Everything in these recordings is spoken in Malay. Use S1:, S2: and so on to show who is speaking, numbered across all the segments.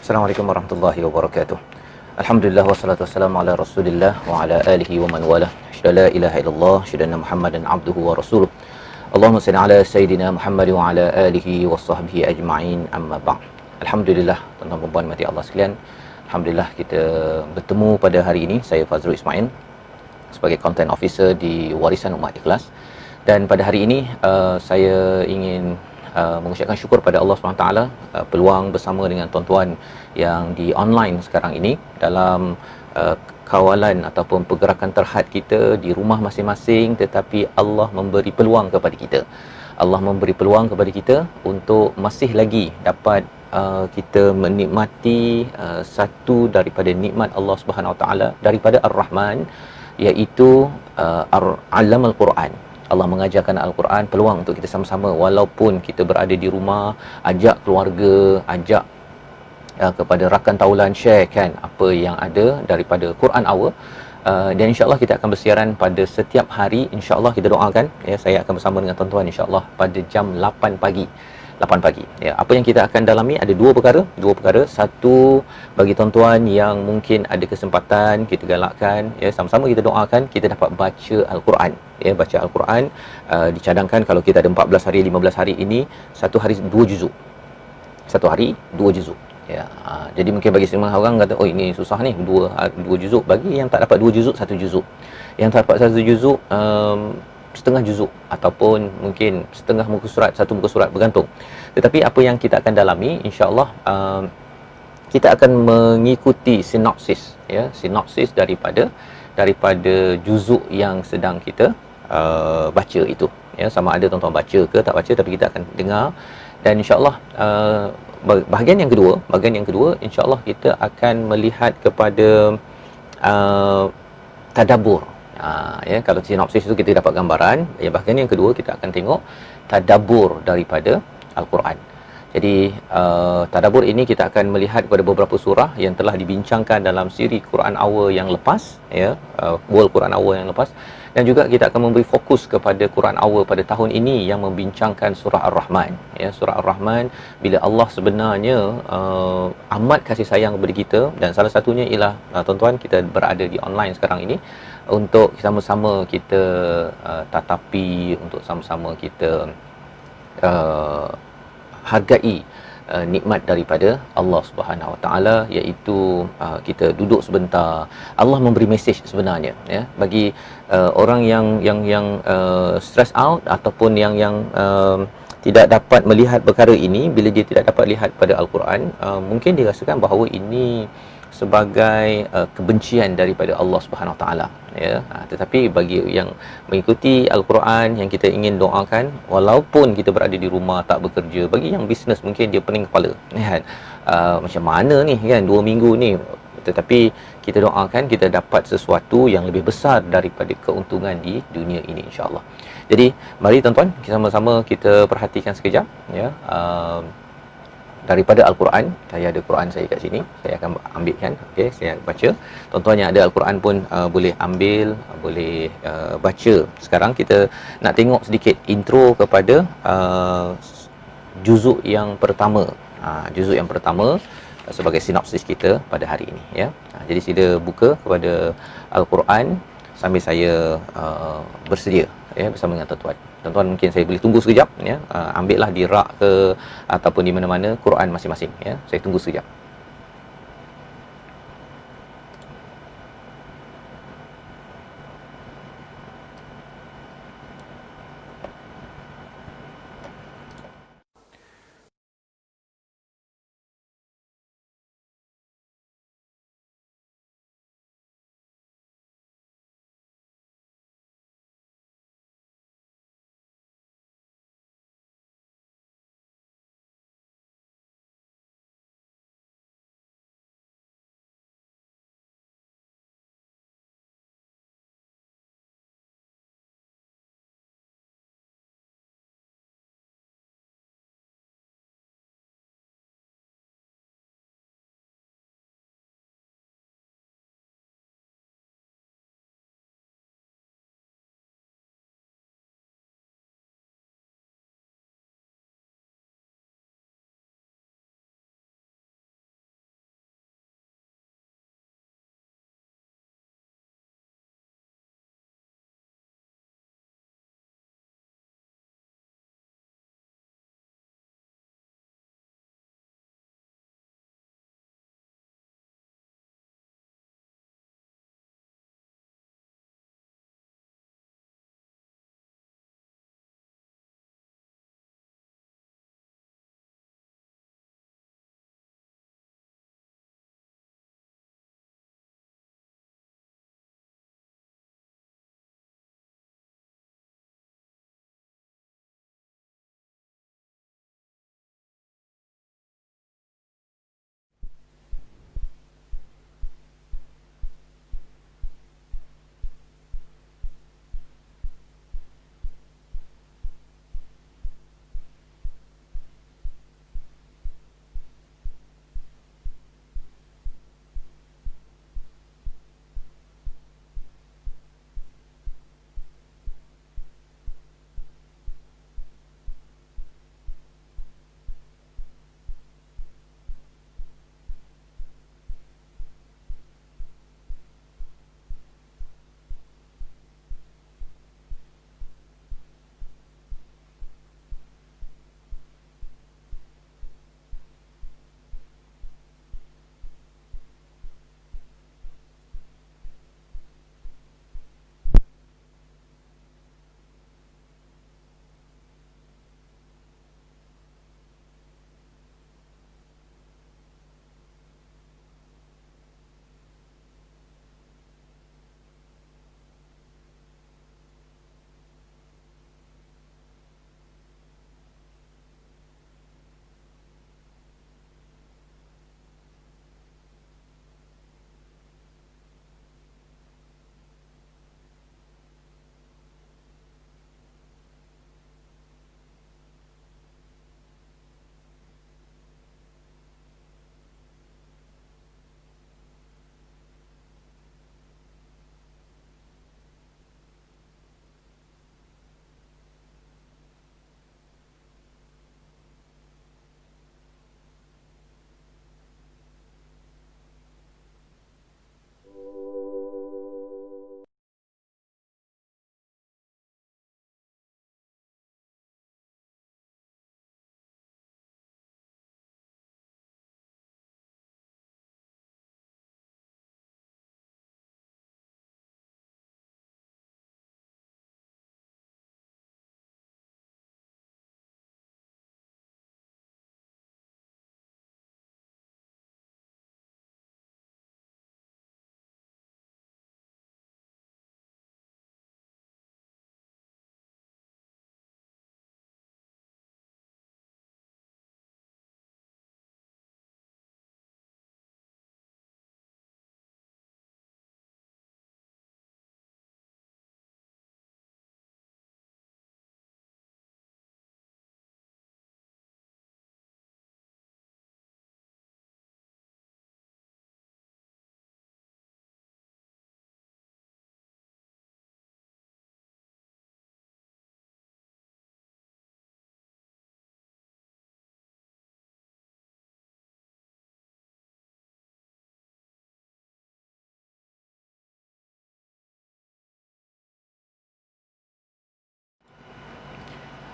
S1: Assalamualaikum warahmatullahi wabarakatuh. Alhamdulillah wassalatu wassalamu ala Rasulillah wa ala alihi wa man wala. Asyhadu la ilaha illallah, asyhadu anna Muhammadan abduhu wa rasuluh. Allahumma salli ala sayidina Muhammad wa ala alihi wa sahbihi ajma'in. Amma ba'd. Alhamdulillah, tuan-tuan dan puan mati Allah sekalian. Alhamdulillah kita bertemu pada hari ini. Saya Fazrul Ismail sebagai content officer di Warisan Umat Ikhlas. Dan pada hari ini saya ingin mengucapkan syukur pada Allah SWT peluang bersama dengan tuan-tuan yang di online sekarang ini dalam kawalan ataupun pergerakan terhad kita di rumah masing-masing, tetapi Allah memberi peluang kepada kita. Allah memberi peluang kepada kita untuk masih lagi dapat kita menikmati satu daripada nikmat Allah Subhanahu Wa Taala daripada Ar-Rahman, iaitu Alam Al-Quran. Allah mengajarkan Al-Quran, peluang untuk kita sama-sama walaupun kita berada di rumah, ajak keluarga, ajak kepada rakan taulan, sharekan apa yang ada daripada Quran Hour. Dan insya-Allah kita akan bersiaran pada setiap hari. Insya-Allah kita doakan ya, saya akan bersama dengan tuan-tuan insya-Allah pada jam 8 pagi. Ya, apa yang kita akan dalami ada dua perkara. Satu, bagi tuan-tuan yang mungkin ada kesempatan, kita galakkan ya, sama-sama kita doakan kita dapat baca Al-Quran ya, baca Al-Quran. Dicadangkan kalau kita ada 14 hari 15 hari ini, satu hari 2 juzuk ya. Jadi mungkin bagi semua orang kata, oh ini susah ni, dua juzuk. Bagi yang tak dapat 2 juzuk, 1 juzuk. Yang tak dapat 1 juzuk, setengah juzuk ataupun mungkin setengah muka surat, satu muka surat, bergantung. Tetapi apa yang kita akan dalami insya-Allah, kita akan mengikuti sinopsis daripada juzuk yang sedang kita baca itu ya. Sama ada tuan-tuan baca ke tak baca, tapi kita akan dengar. Dan insya-Allah bahagian yang kedua insya-Allah kita akan melihat kepada tadabbur. Ya, kalau sinopsis itu kita dapat gambaran, ya, bahagian yang kedua kita akan tengok tadabbur daripada Al-Quran. Jadi tadabbur ini kita akan melihat kepada beberapa surah yang telah dibincangkan dalam siri Quran Hour yang lepas ya, World Quran Hour yang lepas. Dan juga kita akan memberi fokus kepada Quran Hour pada tahun ini yang membincangkan surah Ar-Rahman ya. Surah Ar-Rahman, bila Allah sebenarnya amat kasih sayang kepada kita, dan salah satunya ialah tuan-tuan kita berada di online sekarang ini untuk sama-sama kita tatapi, untuk sama-sama kita hargai nikmat daripada Allah Subhanahu Wa Taala, iaitu kita duduk sebentar. Allah memberi mesej sebenarnya ya, bagi orang yang stress out ataupun yang tidak dapat melihat perkara ini. Bila dia tidak dapat lihat pada Al-Quran, mungkin dia rasakan bahawa ini sebagai kebencian daripada Allah Subhanahu Wa Taala ya. Tetapi bagi yang mengikuti Al-Quran, yang kita ingin doakan walaupun kita berada di rumah tak bekerja, bagi yang bisnes mungkin dia pening kepala kan, macam mana ni kan 2 minggu ni tetapi kita doakan kita dapat sesuatu yang lebih besar daripada keuntungan di dunia ini, insya-Allah. Jadi mari tuan-tuan sama-sama kita perhatikan sekejap ya, daripada Al-Quran. Saya ada Quran saya kat sini, saya akan ambilkan. Okey, saya baca. Tuan-tuan yang ada Al-Quran pun boleh ambil, boleh baca. Sekarang kita nak tengok sedikit intro kepada juzuk yang pertama. Juzuk yang pertama sebagai sinopsis kita pada hari ini ya. Jadi sila buka kepada Al-Quran sambil saya bersedia ya bersama dengan tuan-tuan. Tuan-tuan mungkin saya boleh tunggu sekejap ya. Ambillah di rak ke ataupun di mana-mana Quran masing-masing ya. Saya tunggu sekejap.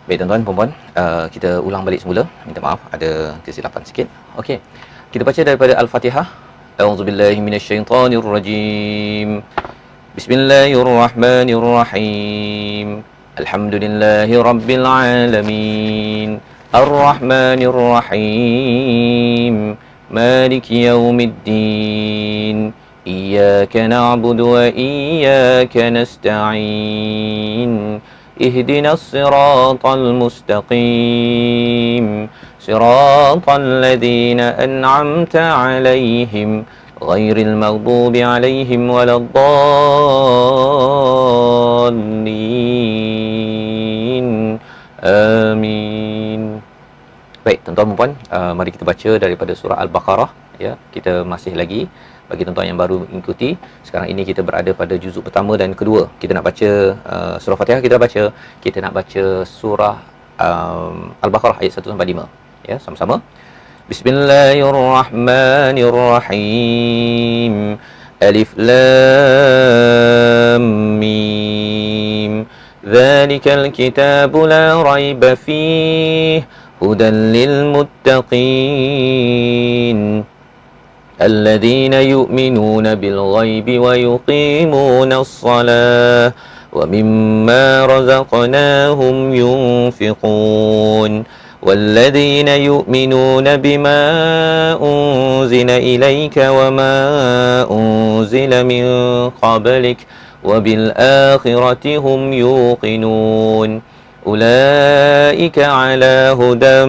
S1: Baik tuan-tuan, puan-puan, kita ulang balik semula. Minta maaf ada kesilapan sikit. Okey. Kita baca daripada Al-Fatihah. A'udzubillahi minasyaitonirrajim. Bismillahirrahmanirrahim. Alhamdulillahi rabbil alamin. Ar-Rahmanir-Rahim. Maliki yaumiddin. Iyyaka na'budu wa iyyaka nasta'in. اهدنا الصراط المستقيم صراط الذين أنعمت عليهم غير المغضوب عليهم ولا الضالين آمين. Baik, tuan-tuan dan puan, mari kita baca daripada surah Al-Baqarah, ya. Kita masih lagi, bagi tuan-tuan yang baru mengikuti, sekarang ini kita berada pada juzuk pertama dan kedua. Kita nak baca surah Fatihah, kita nak baca surah Al-Baqarah ayat 1 sampai 5. Ya, sama-sama. Bismillahirrahmanirrahim. Alif lam mim. Dzalikal kitabu la raiba fihi hudan lil muttaqin. الذين يؤمنون بالغيب ويقيمون الصلاة ومما رزقناهم ينفقون والذين يؤمنون بما أنزل إليك وما أنزل من قبلك وبالآخرة هم يوقنون أولئك على هدى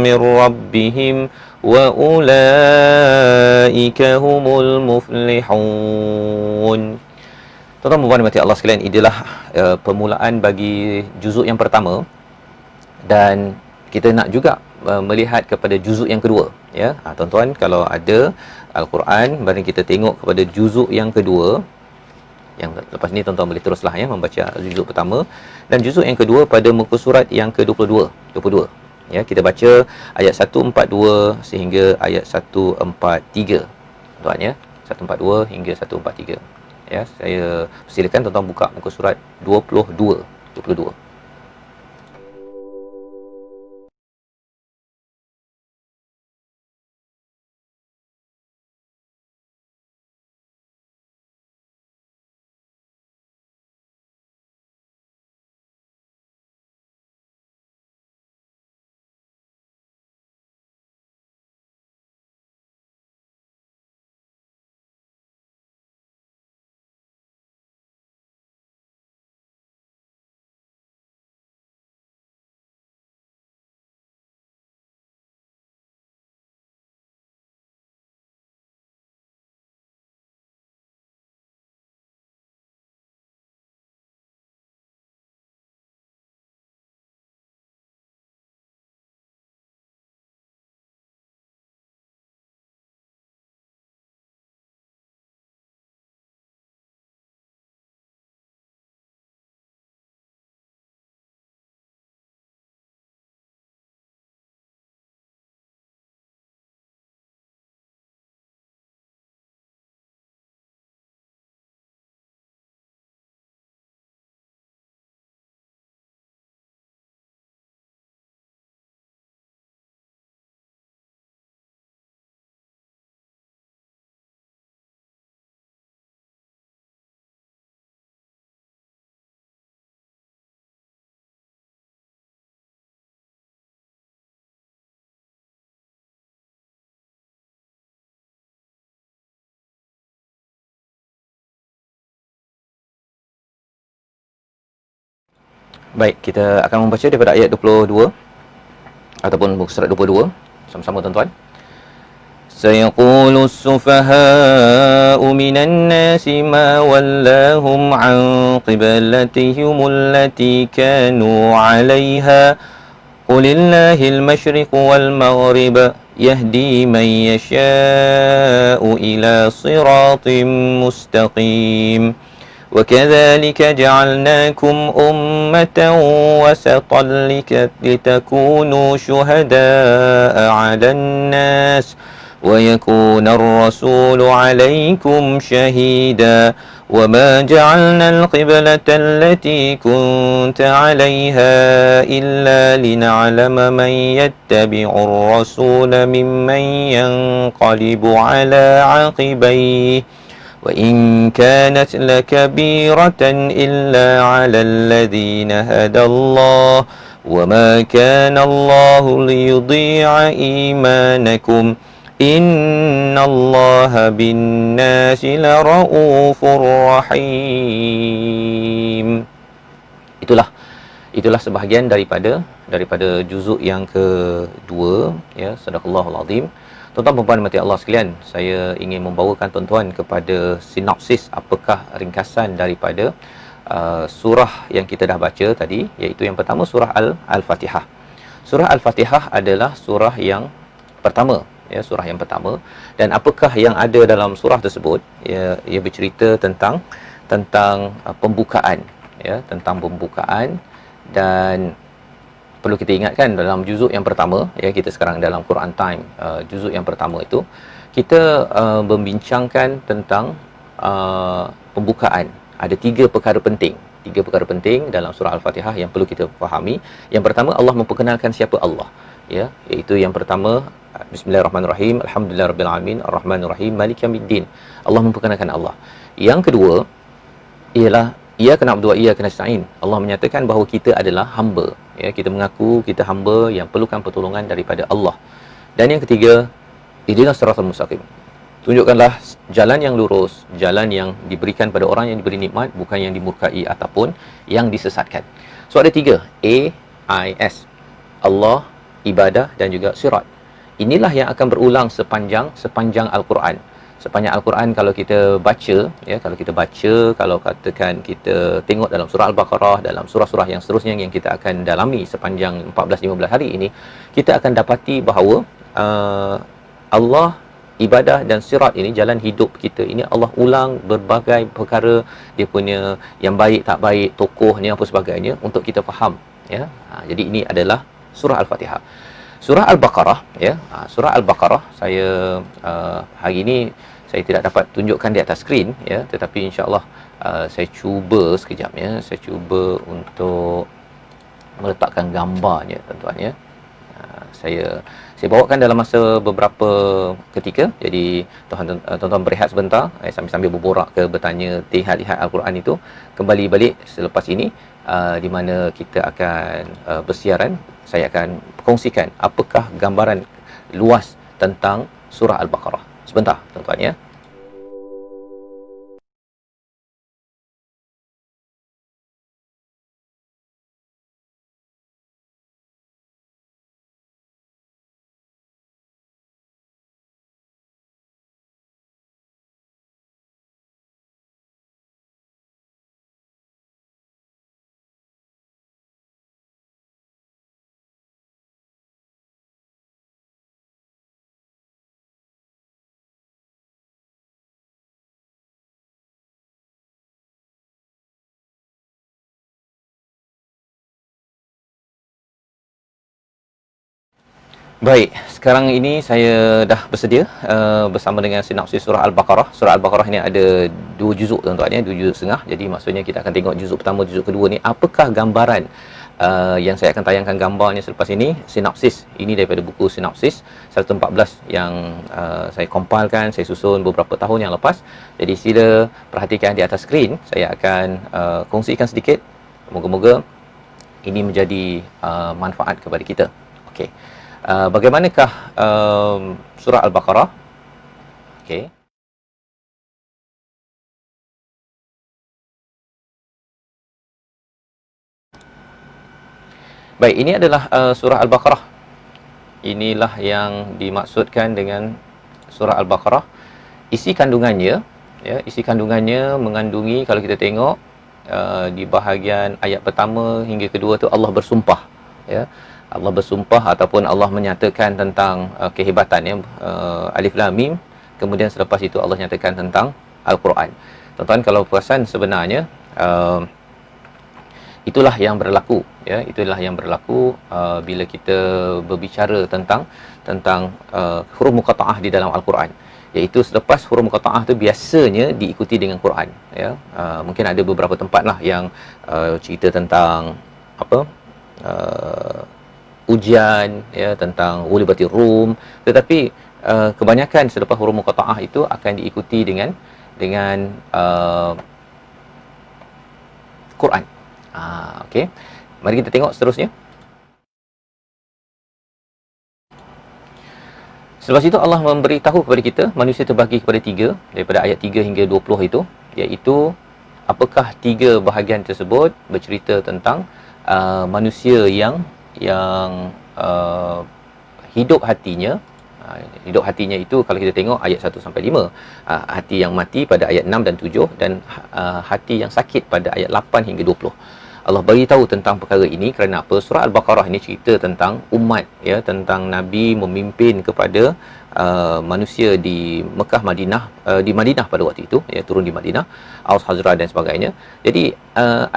S1: من ربهم wa ulaika humul muflihun. Tuan-tuan dan puan Allah sekalian, inilah permulaan bagi juzuk yang pertama, dan kita nak juga melihat kepada juzuk yang kedua, ya. Tuan-tuan, kalau ada Al-Quran, mari kita tengok kepada juzuk yang kedua. Yang lepas ni tuan-tuan boleh teruslah, ya, membaca juzuk pertama dan juzuk yang kedua pada muka surat yang ke-22. Ya, kita baca ayat 142 sehingga ayat 143. Tuan, ya, 142 hingga 143. Ya, saya silakan tuan-tuan buka muka surat 22. Baik, kita akan membaca daripada ayat 22 ataupun muka surat 22 sama-sama tuan-tuan. سيقول السفهاء من الناس ما ولاهم عن قبلتهم التي كانوا عليها قل الله المشرق والمغرب يهدي من يشاء إلى صراط مستقيم وكذلك جعلناكم أمة وسطا لتكونوا شهداء على الناس ويكون الرسول عليكم شهيدا وما جعلنا القبلة التي كنت عليها إلا لنعلم من يتبع الرسول ممن ينقلب على عقبيه وإن كانت لكبيرة إلا على الذين هدى الله وما كان الله ليضيع إيمانكم إن الله بالناس لرؤوف رحيم. Itulah sebahagian daripada juzuk yang kedua, ya, Sadaqallahul Azim. Tuan-tuan dan puan mati Allah sekalian, saya ingin membawakan tuan-tuan kepada sinopsis, apakah ringkasan daripada surah yang kita dah baca tadi, iaitu yang pertama surah Al-Fatihah. Surah Al-Fatihah adalah surah yang pertama, ya, surah yang pertama. Dan apakah yang ada dalam surah tersebut? Ia bercerita tentang pembukaan, ya, tentang pembukaan. Dan perlu kita ingatkan dalam juzuk yang pertama, ya, kita sekarang dalam Quran Time, juzuk yang pertama itu kita membincangkan tentang pembukaan. Ada tiga perkara penting dalam surah Al-Fatihah yang perlu kita fahami. Yang pertama, Allah memperkenalkan siapa Allah, ya, iaitu yang pertama, Bismillahirrahmanirrahim, Alhamdulillahirabbil alamin, Arrahmanirrahim, Maliki yaumiddin. Allah memperkenalkan Allah. Yang kedua ialah iyyaka na'budu wa iyyaka nasta'in. Allah menyatakan bahawa kita adalah hamba, ya, kita mengaku kita hamba yang perlukan pertolongan daripada Allah. Dan yang ketiga, ihdinas siratal mustaqim. Tunjukkanlah jalan yang lurus, jalan yang diberikan pada orang yang diberi nikmat, bukan yang dimurkai ataupun yang disesatkan. So ada tiga, A-I-S, Allah, ibadah dan juga sirat. Inilah yang akan berulang sepanjang Al-Quran. Sepanjang Al-Quran, kalau kita baca, ya, kalau katakan kita tengok dalam surah Al-Baqarah, dalam surah-surah yang seterusnya yang kita akan dalami sepanjang 14-15 hari ini, kita akan dapati bahawa Allah, ibadah dan sirat ini, jalan hidup kita ini, Allah ulang berbagai perkara, dia punya yang baik, tak baik, tokohnya apa sebagainya untuk kita faham, ya. Jadi ini adalah surah Al-Fatihah. Surah Al-Baqarah, ya, surah Al-Baqarah saya hari ini saya tidak dapat tunjukkan di atas skrin, ya, tetapi insya-Allah saya cuba sekejap, ya, saya cuba untuk meletakkan gambarnya, tuan-tuan, ya. Saya bawakan dalam masa beberapa ketika. Jadi tuan-tuan berehat sebentar, sambil berborak ke bertanya, lihat Al-Quran itu, kembali balik selepas ini, di mana kita akan bersiaran. Saya akan kongsikan apakah gambaran luas tentang surah Al-Baqarah. Sebentar, tuan-tuan, ya. Baik, sekarang ini saya dah bersedia bersama dengan sinopsis surah Al-Baqarah. Surah Al-Baqarah ini ada 2 juzuk, tuan-tuan, ya, 2 juzuk setengah. Jadi maksudnya kita akan tengok juzuk pertama, juzuk kedua ni, apakah gambaran yang saya akan tayangkan gambarnya selepas ini. Sinopsis ini daripada buku Sinopsis 114 yang saya compilkan, saya susun beberapa tahun yang lepas. Jadi sila perhatikan di atas skrin, saya akan kongsikan sedikit. Moga-moga ini menjadi manfaat kepada kita. Okey. Bagaimanakah surah Al-Baqarah? Okey. Baik, ini adalah surah Al-Baqarah. Inilah yang dimaksudkan dengan surah Al-Baqarah. Isi kandungannya, ya, mengandungi, kalau kita tengok di bahagian ayat pertama hingga kedua tu, Allah bersumpah, ya. Allah bersumpah ataupun Allah menyatakan tentang kehebatan, ya, Alif Lam Mim. Kemudian selepas itu Allah nyatakan tentang Al-Quran. Tuan-tuan, kalau perasan sebenarnya itulah yang berlaku ya, itulah yang berlaku bila kita berbicara tentang huruf muqatta'ah di dalam al-Quran, iaitu selepas huruf muqatta'ah tu biasanya diikuti dengan Quran, ya. Mungkin ada beberapa tempat lah yang cerita tentang apa, ujian, ya, tentang ghulibatir Rum, tetapi kebanyakan selepas huruf muqatta'ah itu akan diikuti dengan Quran. Okey. Mari kita tengok seterusnya. Selepas itu Allah memberitahu kepada kita manusia terbagi kepada 3 daripada ayat 3 hingga 20 itu, iaitu apakah 3 bahagian tersebut bercerita tentang manusia yang hidup hatinya. Hidup hatinya itu kalau kita tengok ayat 1 sampai 5, hati yang mati pada ayat 6 dan 7, dan hati yang sakit pada ayat 8 hingga 20. Allah beritahu tentang perkara ini kerana apa? Surah Al-Baqarah ini cerita tentang umat, ya, tentang Nabi memimpin kepada manusia di Mekah, Madinah, di Madinah pada waktu itu, ya, turun di Madinah, Aus, Hazraj dan sebagainya. Jadi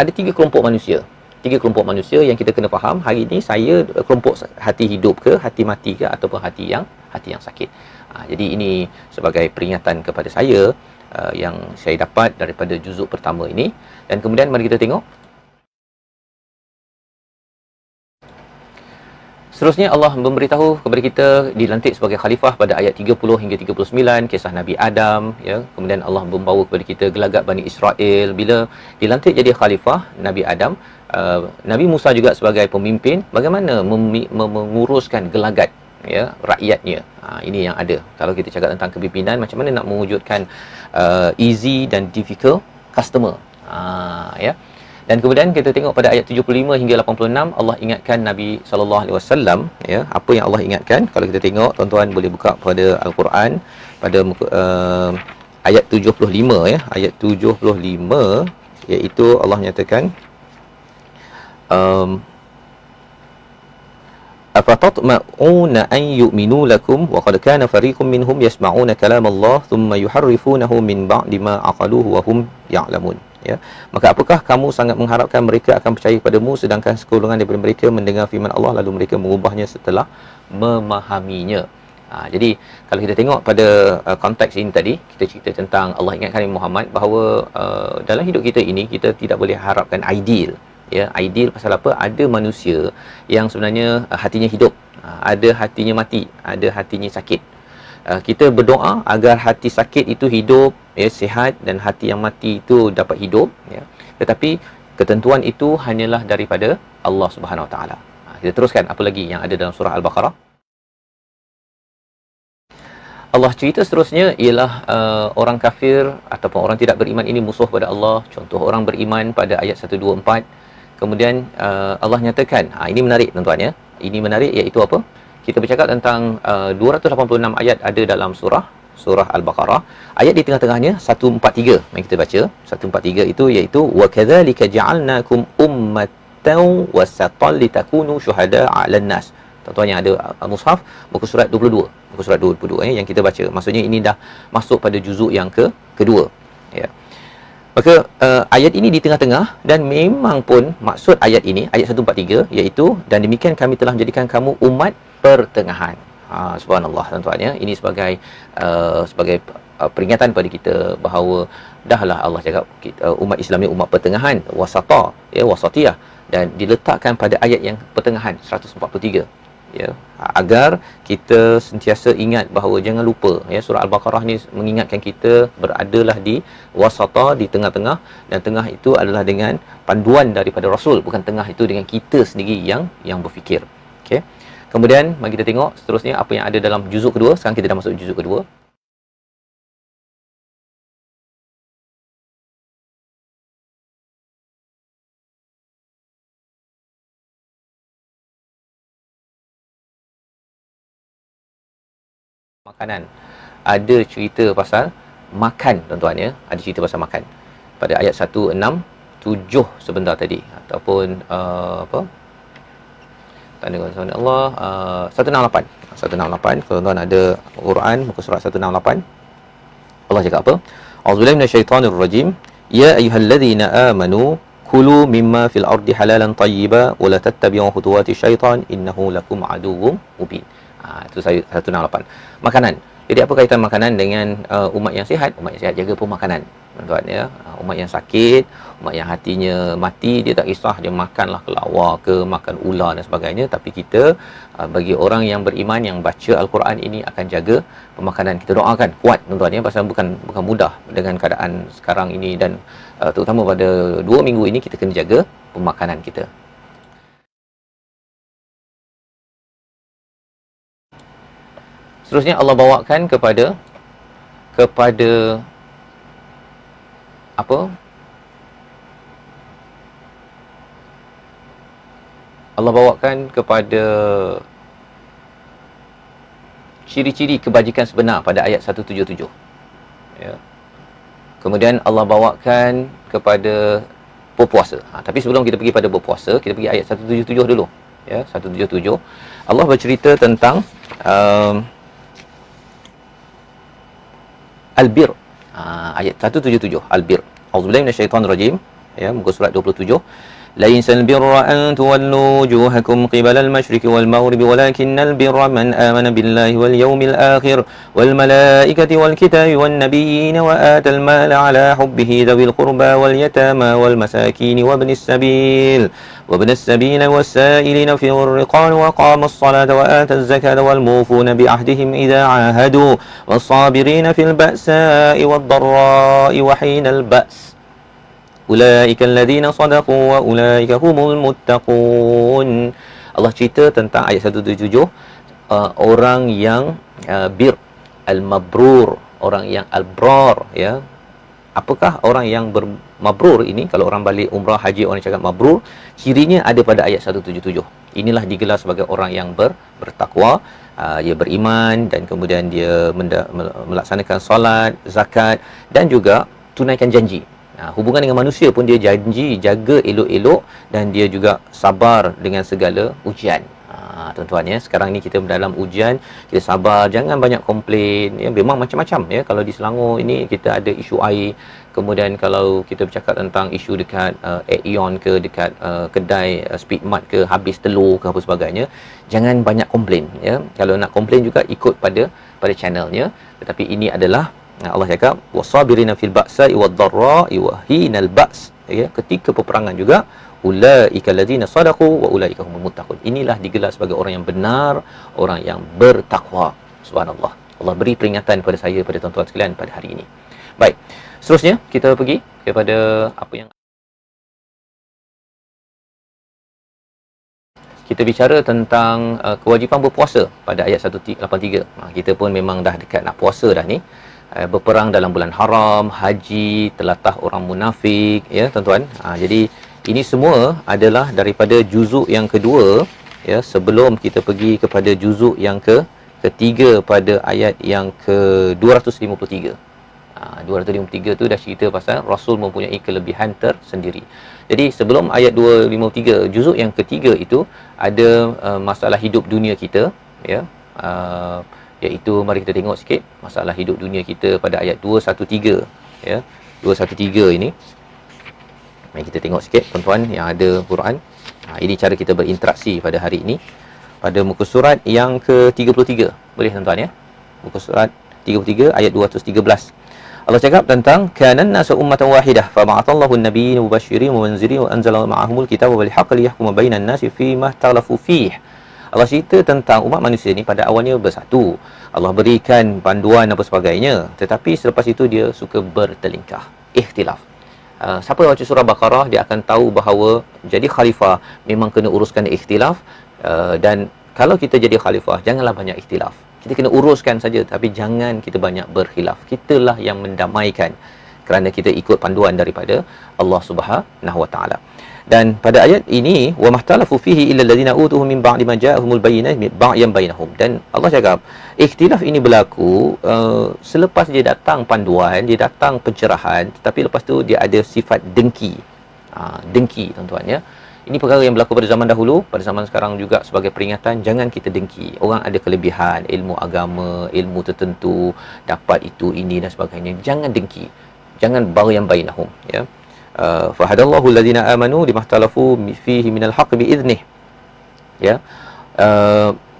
S1: ada 3 kelompok manusia. 3 kelompok manusia yang kita kena faham. Hari ini saya kelompok hati hidup ke, hati mati ke, ataupun hati yang sakit. Jadi ini sebagai peringatan kepada saya yang saya dapat daripada juzuk pertama ini. Dan kemudian mari kita tengok seterusnya. Allah memberitahu kepada kita dilantik sebagai khalifah pada ayat 30 hingga 39, kisah Nabi Adam, ya. Kemudian Allah membawa kepada kita gelagat Bani Israel bila dilantik jadi khalifah Nabi Adam. Nabi Musa juga sebagai pemimpin, bagaimana menguruskan gelagat, ya, rakyatnya. Ini yang ada. Kalau kita cakap tentang kepimpinan, macam mana nak mewujudkan easy dan difficult customer, ya. Dan kemudian kita tengok pada ayat 75 hingga 86, Allah ingatkan Nabi SAW, ya, apa yang Allah ingatkan. Kalau kita tengok, tuan-tuan boleh buka pada Al-Quran pada ayat 75, ya, ayat 75, iaitu Allah nyatakan afatatma'una an yu'minu lakum wa qad kana fariqun minhum yasma'una kalam Allah thumma yuharrifunahu min ba'di ma aqaluhu wa hum ya'lamun, ya. Maka apakah kamu sangat mengharapkan mereka akan percaya kepadamu sedangkan segolongan daripada mereka mendengar firman Allah lalu mereka mengubahnya setelah memahaminya. Jadi kalau kita tengok pada konteks ini tadi, kita cerita tentang Allah ingatkan Muhammad bahawa dalam hidup kita ini kita tidak boleh harapkan ideal, ya. Ideal pasal apa? Ada manusia yang sebenarnya hatinya hidup, ada hatinya mati, ada hatinya sakit. Kita berdoa agar hati sakit itu hidup, ya, sihat, dan hati yang mati itu dapat hidup, ya. Tetapi ketentuan itu hanyalah daripada Allah Subhanahu Wa Taala. Kita teruskan apa lagi yang ada dalam surah Al-Baqarah. Allah cerita seterusnya ialah orang kafir ataupun orang tidak beriman ini musuh pada Allah. Contoh orang beriman pada ayat 1, 2, 4. Kemudian Allah nyatakan, ini menarik tuan-tuan, ya. Ini menarik, iaitu apa? Kita bercakap tentang 286 ayat ada dalam surah Al-Baqarah. Ayat di tengah-tengahnya 143. Mari kita baca 143 itu, iaitu wa kadzalika ja'alnakum ummatan wasatan litakunu syuhada'a 'alan nas. Tuan-tuan yang ada mushaf, muka surat 22. Muka surat 22, yang kita baca. Maksudnya ini dah masuk pada juzuk yang kedua, ya. Maka ayat ini di tengah-tengah, dan memang pun maksud ayat ini, ayat 143, iaitu dan demikian kami telah menjadikan kamu umat pertengahan. Subhanallah, tuan-tuan, ya. Ini sebagai peringatan pada kita bahawa dahlah Allah cakap umat Islam ni umat pertengahan, wasata, ya, wasatiyah, dan diletakkan pada ayat yang pertengahan 143, ya, agar kita sentiasa ingat bahawa jangan lupa, ya, surah Al-Baqarah ni mengingatkan kita beradalah di wasata, di tengah-tengah, dan tengah itu adalah dengan panduan daripada Rasul, bukan tengah itu dengan kita sendiri yang berfikir. Okey. Kemudian mari kita tengok seterusnya apa yang ada dalam juzuk kedua. Sekarang kita dah masuk juzuk kedua. Makanan. Ada cerita pasal makan, tuan-tuan, ya. Ada cerita pasal makan. Pada ayat 167 sebentar tadi, ataupun apa? Tanda kata Allah 168. 168, kalau tuan ada Quran muka surat 168. Allah cakap apa? A'udzubillahi minasyaitonirrajim. Ya ayyuhallazina amanu kulu mimma fil ardi halalan tayyiba wa la tattabi'u khutuwati syaitan innahu lakum aduwwum mubin. Itu saya 168. Makanan. Jadi apa kaitan makanan dengan umat yang sihat? Umat yang sihat jaga pun makanan, tuan-tuan ya. Umat yang sakit, umat yang hatinya mati, dia tak kisah dia makanlah kelawar ke, makan ular dan sebagainya, tapi kita bagi orang yang beriman yang baca al-Quran ini akan jaga pemakanan. Kita doakan kuat, tuan-tuan ya, pasal bukan mudah dengan keadaan sekarang ini, dan terutama pada 2 minggu ini kita kena jaga pemakanan kita. Seterusnya Allah bawakan kepada apa? Allah bawakan kepada ciri-ciri kebajikan sebenar pada ayat 177. Ya. Kemudian Allah bawakan kepada berpuasa. Tapi sebelum kita pergi pada berpuasa, kita pergi ayat 177 dulu. Ya, 177. Allah bercerita tentang Al-Bir. Ayat 177 Al-Bir. Auzubillahi minasyaitonir rajim. Ya, muka surat 27. Laisal birra an tuwallu wujuhakum qibala al-masyriqi wal maghribi walakinnal birra man amana billahi wal yawmil akhir wal malaikati wal kitabi wan nabiyyin wa atal mala ala hubbihi dhawil qurba wal yatama wal masakin wa ibnis sabil والسائلين في الرقاب وقام الصلاة وآتى الزكاة والموفون بعهدهم إذا عاهدوا والصابرين في البأساء والضراء وحين البأس أولئك الذين صدقوا وأولئك هم المتقون. Allah cerita tentang ayat 177 orang yang bir al-mabrur, orang yang al-brar ya. Apakah orang yang bermabrur ini? Kalau orang balik umrah haji, orang cakap mabrur, cirinya ada pada ayat 177. Inilah digelar sebagai orang yang bertakwa, ia beriman dan kemudian dia melaksanakan solat, zakat dan juga tunaikan janji. Hubungan dengan manusia pun dia janji jaga elok-elok dan dia juga sabar dengan segala ujian. Tuan-tuan ya, sekarang ni kita dalam ujian, kita sabar, jangan banyak komplain ya. Memang macam-macam ya, kalau di Selangor ini kita ada isu air, kemudian kalau kita bercakap tentang isu dekat Aeon ke, dekat kedai Speedmart ke, habis telur ke apa sebagainya, jangan banyak komplain ya. Kalau nak komplain juga ikut pada channelnya, tetapi ini adalah Allah cakap wasabirina fil ba'sa'i wad-dharra'i wa hinal ba's ya, ketika peperangan juga ulaika allazina sadaqu wa ulaika humul muttaqun. Inilah digelar sebagai orang yang benar, orang yang bertakwa. Subhanallah. Allah beri peringatan kepada saya, pada tuan-tuan sekalian pada hari ini. Baik. Seterusnya kita pergi kepada apa yang kita bicara tentang kewajipan berpuasa pada ayat 183. Kita pun memang dah dekat nak puasa dah ni. Berperang dalam bulan haram, haji, telatah orang munafik ya tuan-tuan. Jadi ini semua adalah daripada juzuk yang kedua ya, sebelum kita pergi kepada juzuk yang ketiga pada ayat yang ke-253. 253 tu dah cerita pasal Rasul mempunyai kelebihan tersendiri. Jadi sebelum ayat 253, juzuk yang ketiga itu ada masalah hidup dunia kita ya. Iaitu mari kita tengok sikit masalah hidup dunia kita pada ayat 213 ya. 213 ini mari kita tengok sikit tuan-tuan yang ada Quran. Ini cara kita berinteraksi pada hari ini pada muka surat yang ke-33. Boleh tuan-tuan ya. Muka surat 33 ayat 213. Allah cakap tentang kanan nasu ummatan wahidah fa ba'athallahu an-nabiyyin mubasysyirin wa munzirin wa anzala ma'ahumul kitaba wal haqqa liyahkuma bainan nasi fi ma ikhtalafu fihi. Allah cerita tentang umat manusia ni pada awalnya bersatu. Allah berikan panduan apa sebagainya, tetapi selepas itu dia suka bertelingkah, ikhtilaf. Siapa yang baca surah Baqarah dia akan tahu bahawa jadi khalifah memang kena uruskan ikhtilaf, dan kalau kita jadi khalifah janganlah banyak ikhtilaf. Kita kena uruskan saja tapi jangan kita banyak berkhilaf. Kitalah yang mendamaikan kerana kita ikut panduan daripada Allah Subhanahu Wa Taala. Dan pada ayat ini wa mahtalafu fihi illa alladhina utuhu min ba'di ma ja'ahumul bayyinat ba'yan bainahum, dan Allah cakap ikhtilaf ini berlaku selepas dia datang panduan, dia datang pencerahan, tetapi lepas tu dia ada sifat dengki. Dengki tuan-tuan ya. Ini perkara yang berlaku pada zaman dahulu, pada zaman sekarang juga sebagai peringatan, jangan kita dengki. Orang ada kelebihan, ilmu agama, ilmu tertentu, dapat itu, ini dan sebagainya. Jangan dengki. Jangan baghyan bainahum ya. fahadallahu alladhina amanu limahtalafu fihi minal haqq biiznih. Ya.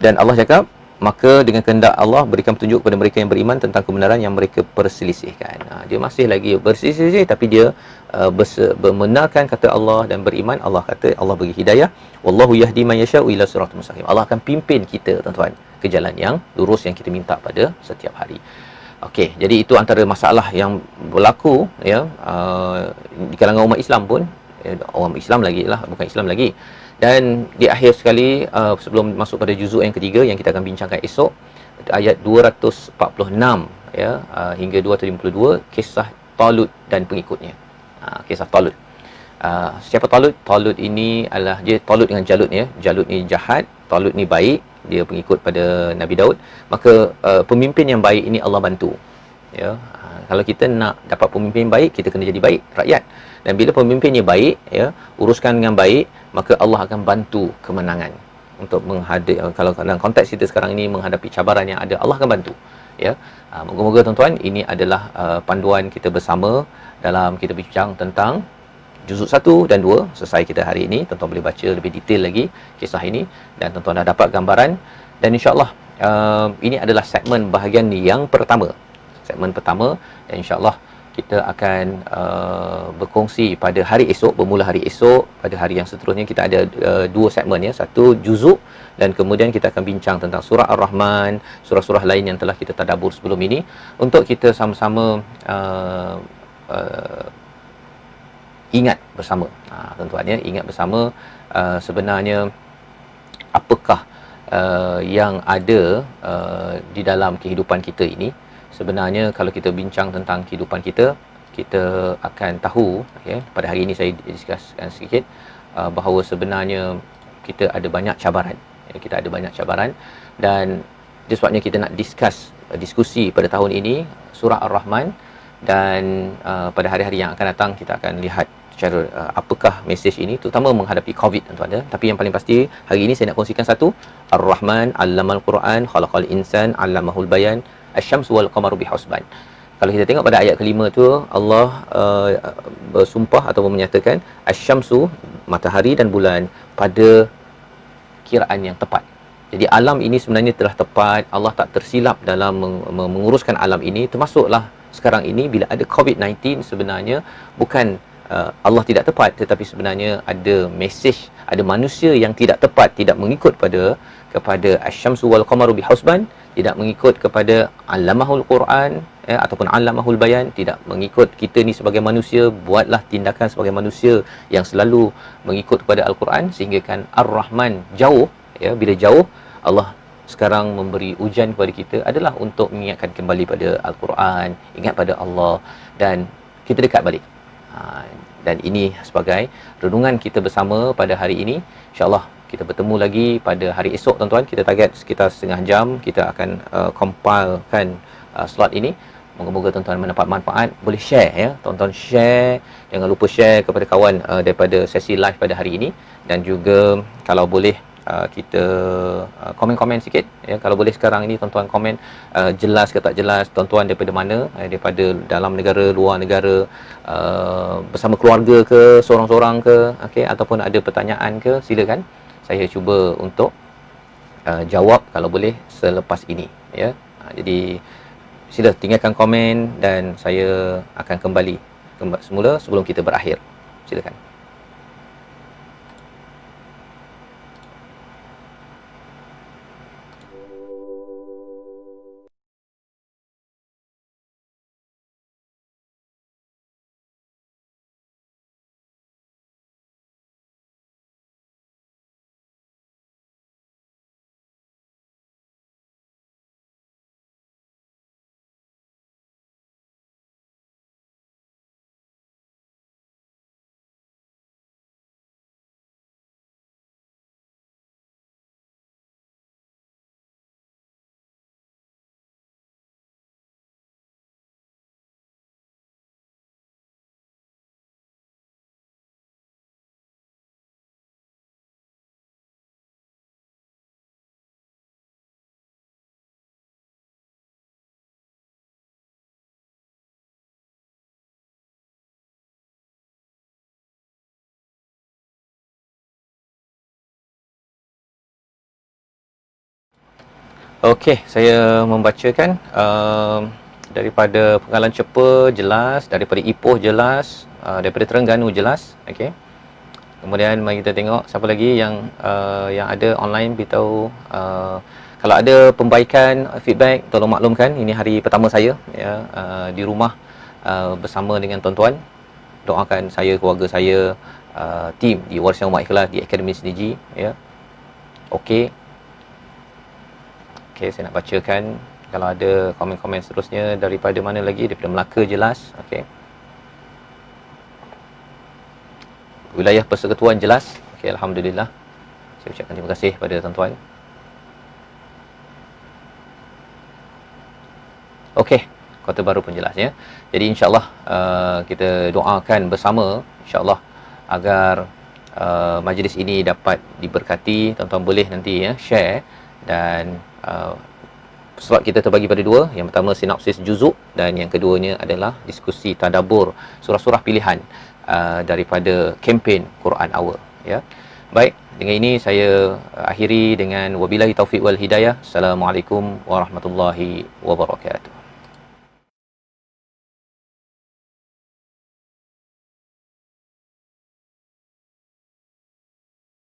S1: Dan Allah cakap, maka dengan kehendak Allah berikan petunjuk kepada mereka yang beriman tentang kebenaran yang mereka perselisihkan. Dia masih lagi berselisih, tapi dia membenarkan kata Allah dan beriman. Allah kata, Allah bagi hidayah. Wallahu yahdi man yasha'u ila siratal mustaqim. Allah akan pimpin kita, tuan-tuan, ke jalan yang lurus yang kita minta pada setiap hari. Okey, jadi itu antara masalah yang berlaku, ya, di kalangan umat Islam pun, orang Islam lagi lah, bukan Islam lagi. Dan di akhir sekali, sebelum masuk pada juzuk yang ketiga yang kita akan bincangkan esok, ayat 246, ya, hingga 252, kisah Talut dan pengikutnya. Kisah Talut. Siapa Talut? Talut ini adalah, dia Talut dengan Jalut, ya. Jalut ni jahat, Talut ni baik, dia pengikut pada Nabi Daud. Maka pemimpin yang baik ini Allah bantu, ya. Kalau kita nak dapat pemimpin baik, kita kena jadi baik rakyat. Dan bila pemimpinnya baik, ya, uruskan dengan baik, maka Allah akan bantu kemenangan untuk menghadapi, kalau dalam konteks kita sekarang ini menghadapi cabaran yang ada, Allah akan bantu, ya. Moga-moga tuan-tuan, ini adalah panduan kita bersama dalam kita bincang tentang juzuk 1 dan 2 selesai kita hari ini. Tuan-tuan boleh baca lebih detail lagi kisah ini dan tuan-tuan dah dapat gambaran. Dan insya-Allah ini adalah segmen bahagian yang pertama. Segmen pertama, dan insya-Allah kita akan berkongsi pada hari esok, bermula hari esok. Pada hari yang seterusnya kita ada dua segmen, ya. Satu juzuk, dan kemudian kita akan bincang tentang surah Ar-Rahman, surah-surah lain yang telah kita tadabbur sebelum ini, untuk kita sama-sama ingat bersama, tuan-tuan, ya, ingat bersama sebenarnya apakah yang ada di dalam kehidupan kita ini. Sebenarnya kalau kita bincang tentang kehidupan kita, kita akan tahu, ya, pada hari ini saya diskuskan sedikit bahawa sebenarnya kita ada banyak cabaran, ya, kita ada banyak cabaran, dan sebabnya kita nak diskusi pada tahun ini surah Ar-Rahman. Dan pada hari-hari yang akan datang kita akan lihat secara apakah mesej ini, terutama menghadapi COVID, tuan-tuan, ya. Tapi yang paling pasti hari ini saya nak kongsikan satu, Ar-Rahman 'allamal Quran, khalaqal insan 'allamahul bayan, asy-syamsu wal qamaru bihusban. Kalau kita tengok pada ayat kelima tu, Allah bersumpah atau menyatakan asy-syamsu, matahari dan bulan, pada kiraan yang tepat. Jadi alam ini sebenarnya telah tepat. Allah tak tersilap dalam menguruskan alam ini. Termasuklah sekarang ini bila ada COVID-19, sebenarnya bukan Allah tidak tepat, tetapi sebenarnya ada mesej, ada manusia yang tidak tepat, tidak mengikut kepada asy-syamsu wal qamaru bihusban, tidak mengikut kepada allamahul Quran, ataupun allamahul bayan, tidak mengikut kita ni sebagai manusia. Buatlah tindakan sebagai manusia yang selalu mengikut kepada Al-Quran, sehingga kan Ar-Rahman jauh, ya. Bila jauh, Allah sekarang memberi ujian kepada kita adalah untuk mengingatkan kembali pada Al-Quran, ingat pada Allah, dan kita dekat balik. Dan ini sebagai renungan kita bersama pada hari ini. InsyaAllah kita bertemu lagi pada hari esok, tuan-tuan. Kita target sekitar setengah jam kita akan compilekan slot ini. Moga-moga tuan-tuan mendapat manfaat. Boleh share, ya, tuan-tuan, share. Jangan lupa share kepada kawan daripada sesi live pada hari ini. Dan juga kalau boleh kita komen-komen sikit, ya. Kalau boleh sekarang ini tuan-tuan komen jelas ke tak jelas, tuan-tuan daripada mana, daripada dalam negara, luar negara, bersama keluarga ke, seorang-seorang ke, okey, ataupun ada pertanyaan ke, silakan saya cuba untuk jawab kalau boleh selepas ini, ya. Jadi sila tinggalkan komen dan saya akan kembali semula sebelum kita berakhir. Silakan. Okey, saya membacakan daripada Penggalan Cepa jelas, daripada Ipoh jelas, daripada Terengganu jelas. Okey. Kemudian mari kita tengok siapa lagi yang ada online, beritahu kalau ada pembaikan, feedback, tolong maklumkan. Ini hari pertama saya ya di rumah bersama dengan tuan-tuan. Doakan saya, keluarga saya, tim di Warisan Umat Ikhlas di Akademi SDG ya. Okey. Okey, saya nak bacakan kalau ada komen-komen seterusnya. Daripada mana lagi? Daripada Melaka jelas. Okey. Wilayah Persekutuan jelas. Okey, alhamdulillah. Saya ucapkan terima kasih kepada tuan-tuan. Okey, Kota Baru pun jelas ya. Jadi insya-Allah kita doakan bersama insya-Allah agar majlis ini dapat diberkati. Tuan-tuan boleh nanti ya share, dan slot kita terbagi pada dua. Yang pertama sinopsis juzuk, dan yang keduanya adalah diskusi tadabbur surah-surah pilihan daripada kempen Quran Hour ya. Baik, dengan ini saya akhiri dengan wabillahi taufiq wal hidayah. Assalamualaikum warahmatullahi wabarakatuh.